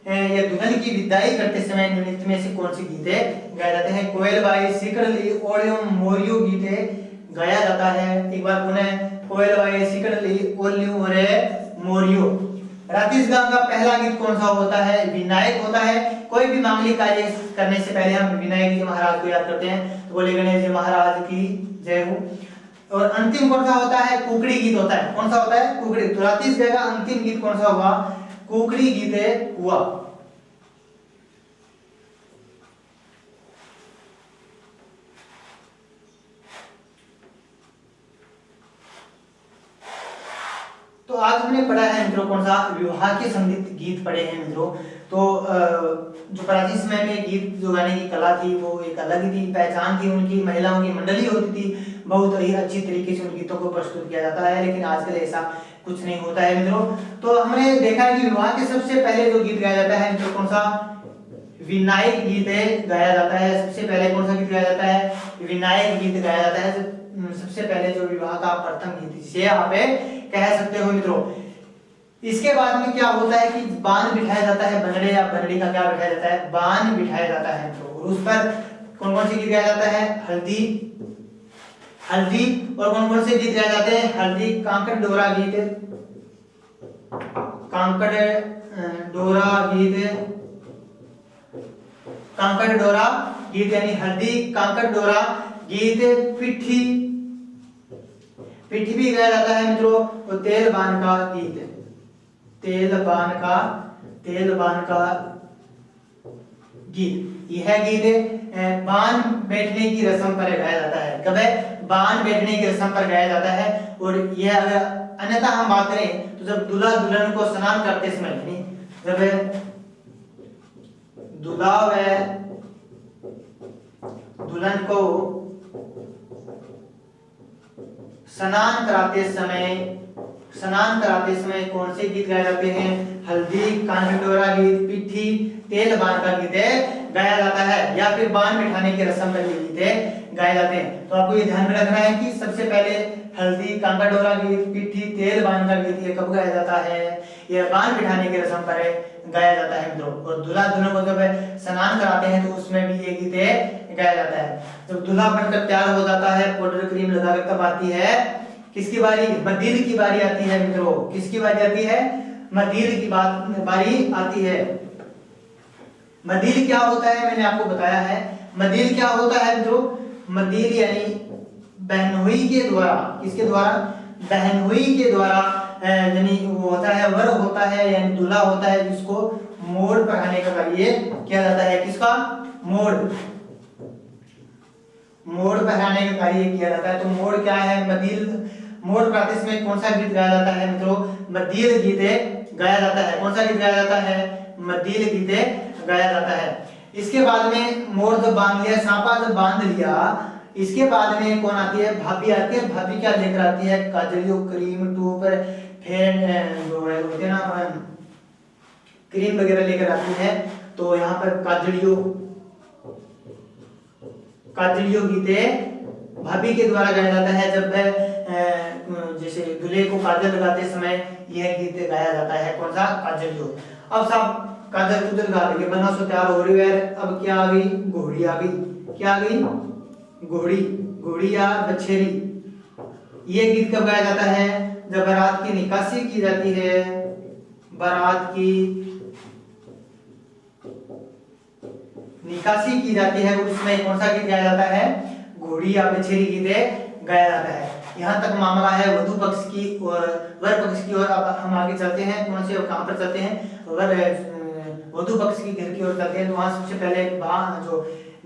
या दुल्हन की विदाई करते समय निम्नलिखित में से कौन से गीत गाए जाते हैं। कोयल बाई, सिकड़ली, ओलियो, मोरियो गीत गाया जाता है। एक बार पुनः, कोयल बाई, सिकड़ली, ओलियो और मोरियो। राती जगह का पहला गीत कौन सा होता है, विनायक होता है। कोई भी मांगलिक कार्य करने से पहले हम विनायक जी महाराज को याद करते हैं, तो बोले गणेश जी महाराज की जय हो। और अंतिम कौन सा होता है, कुकड़ी गीत होता है। कौन सा होता है, कुकड़ी। तो राती जगह का अंतिम गीत कौन सा हुआ, कुकड़ी गीत हुआ। तो आज हमने पढ़ा है मित्रों कौन सा, विवाह के संगीत गीत पढ़े हैं मित्रों। तो जो प्राचीन समय में गीत जो गाने की कला थी वो एक अलग ही थी, पहचान थी उनकी, महिलाओं की मंडली होती थी, बहुत ही अच्छी तरीके से उन गीतों को प्रस्तुत किया जाता है। लेकिन आजकल ऐसा कुछ नहीं होता है मित्रों। तो हमने देखा है कि विवाह के सबसे पहले जो गीत गाया जाता है मित्रों कौन सा, विनायक गीत गाया जाता है। सबसे पहले कौन सा गीत गाया जाता है, विनायक गीत गाया जाता है। सबसे पहले जो विवाह का प्रथम गीत जिसे आप कह सकते हो मित्रों। इसके बाद में क्या होता है कि बान बिठाया जाता है, बनड़े या बनड़ी का क्या बिठाया जाता है, बान बिठाया जाता है मित्रों। और उस पर कौन कौन से गीत गाया जाता है, हल्दी, हल्दी। और कौन कौन से गीत गाए जाते हैं, हल्दी, कांकड़ डोरा गीत, कांकड़ डोरा गीत, कांकड़ डोरा गीत यानी हल्दी, कांकड़ डोरा गीत, पिट्ठी, पिट्ठी भी गाया जाता है मित्रों। और तेल बान का गीत, तेल बान का, तेल बान का गीत। यह गीत बान बैठने की रस्म पर गाया जाता है। कब है, बान बैठने की रस्म पर गाया जाता है। और यह अगर अन्यथा हम बात करें तो जब दूल्हा दुल्हन को स्नान करते समय, जब दूल्हा व दुल्हन को स्नान कराते समय, स्नान कराते समय कौन से गीत गाए जाते हैं, हल्दी, कांकड़ डोरा गीत, पिट्ठी, तेल बान का गीत गाया जाता है। या फिर बान बिठाने की रस्म पर ये गीत गाए जाते हैं। तो आपको ये ध्यान में रखना है कि सबसे पहले हल्दी, कांकड़ डोरा गीत, पिट्ठी, तेल बान का गीत ये कब गाया जाता है, यह बान बिठाने की रस्म पर गाया जाता है मित्रों। और दूल्हा दुल्हन को जब स्नान कराते हैं तो उसमें भी ये गीत गाया जाता है। जब दूल्हा बनकर तैयार हो जाता है, पाउडर क्रीम लगाकर तब आती है किसकी बारी? मदील की बारी आती है मित्रों। किसकी बारी आती है? मदील की बारी आती है। मदील क्या होता है मैंने आपको बताया है। मदील क्या होता है मित्रों? मदील यानी बहनोई के द्वारा, किसके द्वारा? बहनोई के द्वारा यानी वो होता है, वर होता है यानी दूल्हा होता है, जिसको मोड़ पहनाने का कार्य किया जाता है। किसका? मोड़ पहनाने का कार्य किया जाता है। तो मोड़ क्या है? मदील। मोड़ प्रादेश में कौन सा गीत गाया जाता है मित्रों? मदील गीते गाया जाता है। कौन सा गीत गाया जाता है? मदील गीते गाया जाता है। इसके बाद में मोड़ जब बांध लिया, सांपा जब बांध लिया, इसके बाद में कौन आती है? भाभी आती है। भाभी क्या लेकर आती है? काजलियो, क्रीम, टूप, फेन जो होते हैं ना, क्रीम वगैरह लेकर आती है। तो यहाँ पर काजलियो गीते भाभी के द्वारा गाया जाता है। जब जैसे दूल्हे को काजल लगाते समय यह गीत गाया जाता है। कौन सा? काजलियो। अब सब काजल कुजल गा के बना सो तैयार हो रही है। अब क्या आ गई? घोड़ी आ गई। क्या आ गई? घोड़ी। घोड़ी या बछेरी। ये गीत कब गाया जाता है? जब बारात की निकासी की जाती है। बारात की निकासी की जाती है, उसमें कौन सा गीत गाया जाता है? घोड़ी या बछेरी गीत गाया जाता है। यहाँ तक मामला है वधु पक्ष की और वर पक्ष की ओर। अब हम आगे चलते हैं। कौन से कहां पर चलते हैं? वधु पक्ष की घर की ओर चलते हैं। तो वहां सबसे पहले जो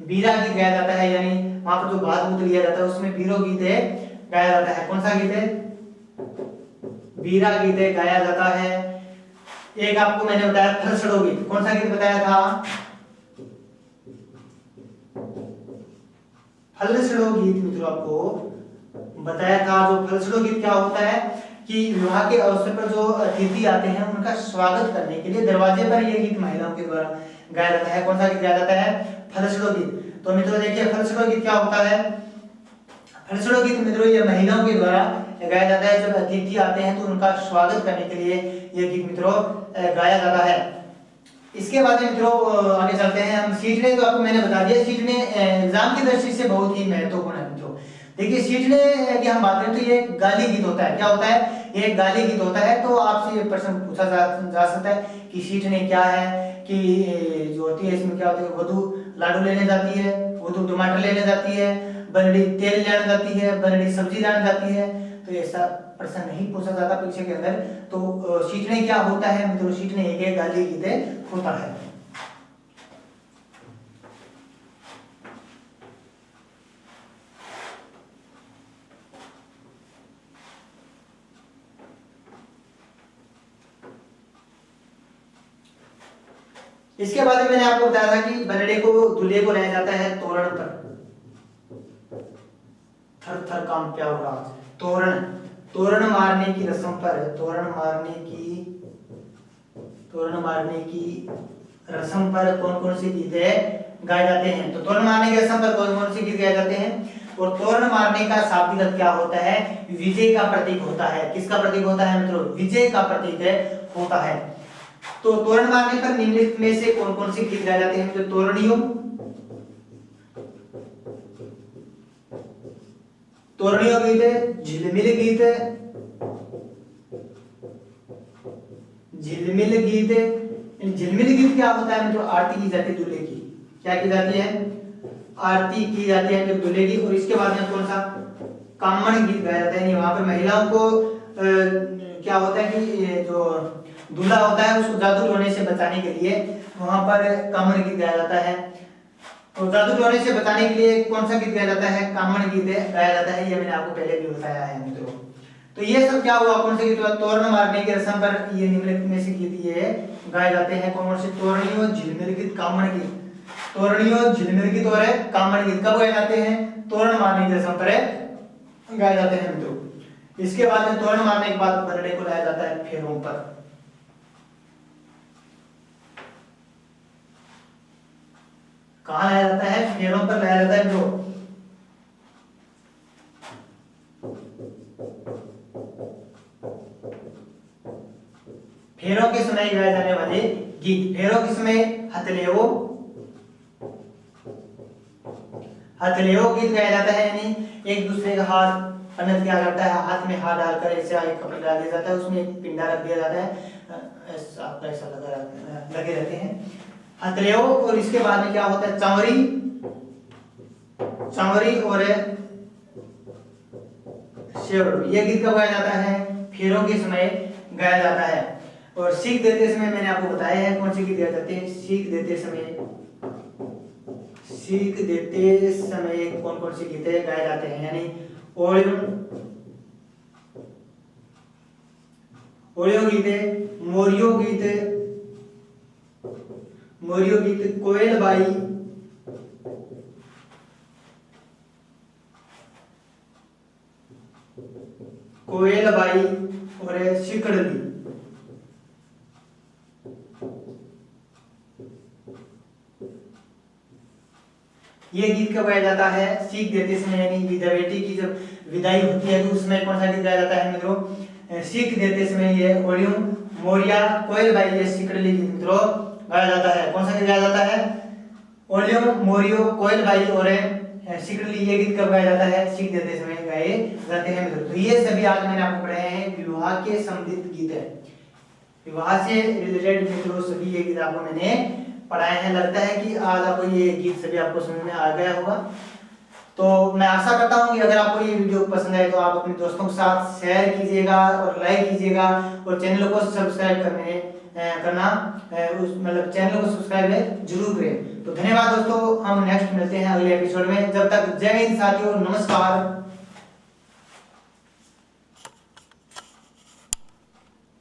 बीरा गीत गाया जाता है, यानी वहां पर जो भात भूत लिया जाता है उसमें बीरो गीत गाया जाता है। कौन सा गीत है? बीरा गीत गाया जाता है। एक आपको मैंने बताया फलसड़ो गीत। कौन सा गीत बताया था? फलसड़ो गीत मित्रों आपको बताया था। जो फलसड़ो गीत क्या होता है कि विवाह के अवसर पर जो अतिथि आते हैं उनका स्वागत करने के लिए दरवाजे पर यह गीत महिलाओं के द्वारा गाया जाता है। कौन सा गीत गाया जाता है? फलसड़ो गीत। तो मित्रों देखिए फलसड़ो गीत क्या होता है। फलसड़ो गीत मित्रों ये महिलाओं के द्वारा गाया जाता है। जब अतिथि आते हैं तो उनका स्वागत करने के लिए यह गीत मित्रों गाया जाता है। इसके बाद मित्रों आगे चलते हैं हम। सीटने तो आपको मैंने बता दिया। सीटने एग्जाम की दृष्टि से बहुत ही महत्वपूर्ण है मित्रों। देखिए सीटने की हम बात करें तो ये गाली गीत होता है। क्या होता है? ये गाली गीत होता है। तो आपसे ये प्रश्न पूछा जा सकता है कि सीटने क्या है, कि जो होती है इसमें क्या होता है? वधु लाडू लेने जाती है, वधु टमाटर लेने जाती है, बनड़ी तेल लेने जाती है, बनड़ी सब्जी लेने जाती है। तो ऐसा प्रश्न नहीं पूछा जाता परीक्षा के अंदर। तो सीटने क्या होता है मित्रों? सीटने एक गाली गीत होता है। इसके बाद मैंने आपको बताया था कि बनड़े को दूल्हे को लाया जाता है तोरण पर। थर थर कांपा होगा। तोरण मारने की रस्म पर, तोरण मारने की रस्म पर कौन कौन से गीत गाए जाते हैं? तो तोरण मारने की रस्म पर कौन कौन से गीत गाए जाते हैं? और तोरण मारने का शाब्दिक अर्थ क्या होता है? विजय का प्रतीक होता है। किसका प्रतीक होता है मित्रों? विजय का प्रतीक होता है। तो तोरण मारने पर निम्नलिखित में से कौन कौन से गीत गाए जाते हैं? तो तोरणियों गीत, झिलमिल गीत, झिलमिल गीत क्या होता है मित्रों? आरती की जाती है दूल्हे की। क्या की जाती है? आरती की जाती है दूल्हे की। और इसके बाद में कौन सा? कामण गीत गाया जाता है। वहां पर महिलाओं को क्या होता है कि जो दूल्हा होता है उसको जादू टोने से बचाने के लिए वहां पर कामण गीत गाया जाता है। तो जादू टोने से बचाने के लिए कौन सा गीत गाया जाता है? कामण गीत गाया जाता है। ये मैंने आपको पहले भी बताया है मित्रों। तो ये सब क्या हुआ? कौन से गीत? तोरण मारने की रस्म पर ये निम्नलिखित में से गीत ये गाए जाते हैं। कौन से? तोरणियों, झिलमिल गीत, कामण गीत। तोरणियों, झिलमिल गीत और कामण गीत कब गाए जाते हैं? तोरण मारने की रस्म पर गाए जाते हैं मित्रों। इसके बाद में तोरण मारने के बाद बनड़े को लाया जाता है फेरों पर। कहाँ लाया जाता है? फेरों पर लाया जाता है मित्रों। फेरों के समय गाए जाने वाले गीत। फेरों के समय हथलेओ गीत गाया जाता है, यानी एक दूसरे का हाथ अन्यथा क्या करता है, हाथ में हाथ डालकर ऐसा एक कपड़ा डाल दिया जाता है, उसमें एक पिंडा रख दिया जाता है, आपका ऐसा लगे रहते हैं हथेलियों। और इसके बाद में क्या होता है, चावरी और शेवड़। ये गीत कब गाया जाता है, फेरों के समय गाया जाता है। और सीख देते समय मैंने आपको बताया है कौन से गीत गाए जाते हैं। सीख देते समय कौन कौन से गीत गाए जाते हैं, यानी ओलियो गीते, मोरियो गीत, कोयल बाई, और सिकड़ली। ये गीत कब गाया जाता है, सीख देते समय, यानी विदा बेटी की जब विदाई होती है तो उसमें कौन सा गीत गाया जाता है मित्रों, सीख देते समय ये ओलियम, मोरिया, कोयल बाई, ये सिकड़ली गीत मित्रों गाया जाता है। कौन सा गीत गाया जाता है, ओलियम, मोरियो, कोयल बाई और सिकड़ली। ये गीत कब गाया जाता है, सीख देते समय गाए जाते हैं मित्रों। तो ये सभी आज मैंने आपको पढ़ाए हैं विवाह के संबंधित गीत है, विवाह से रिलेटेड मित्रों सभी ये गीत आपको मैंने पढ़ाए हैं। लगता है कि आज आपको ये गीत सभी आपको समझ में आ गया होगा। तो मैं आशा करता हूँ कि अगर आपको ये वीडियो पसंद आए तो आप अपने दोस्तों के साथ शेयर कीजिएगा और लाइक कीजिएगा, और चैनल को सब्सक्राइब मतलब चैनल को सब्सक्राइब जरूर करें। तो धन्यवाद दोस्तों, हम नेक्स्ट मिलते हैं अगले एपिसोड में। जब तक जय हिंद साथियों, नमस्कार।